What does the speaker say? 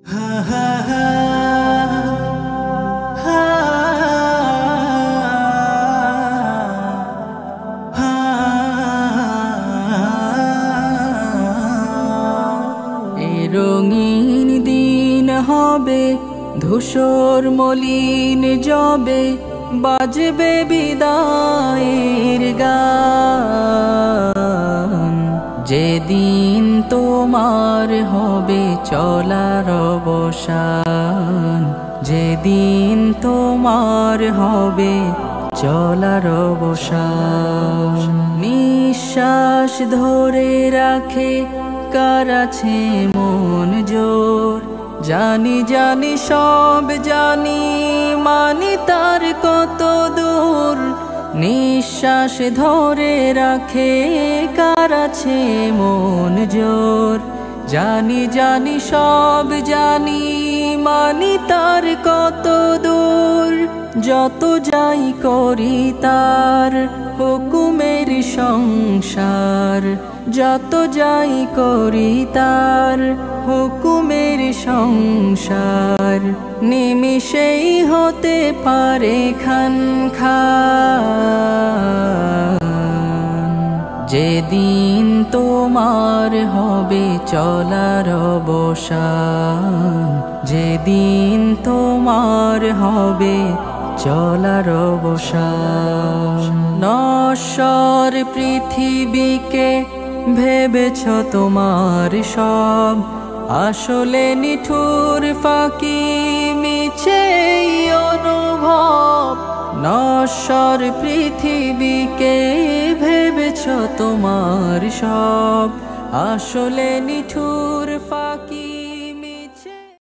রঙিন দিন হবে, ধূসর মলিন যবে, বাজবে বিদায়ের গান। যেদিন তোমার হবে চলার অবসান, যেদিন তোমার হবে চলার অবসান। নিঃশ্বাস ধরে রাখে কার আছে মন জোর, জানি জানি সব জানি, মানি তার কত দূর। নিঃশ্বাস ধরে রাখে কার আছে মন জোর, জানি জানি সব জানি, মানি তার কত দূর। যত যাই করি তার হুকুমের সংসার, যত যাই করি তার হুকুমের সংসার। নিমিষেই হতে পারে খান খান। যেদিন তোমার হবে চলার অবসান, যেদিন তোমার হবে চলার অবসান। নশ্বর পৃথিবীকে ভেবেছ তোমার সব, আসলে নিঠুর ফাঁকি মিছে অনুভব। নশ্বর পৃথিবীকে ভেবেছ তোমার সব, আসলে নিঠুর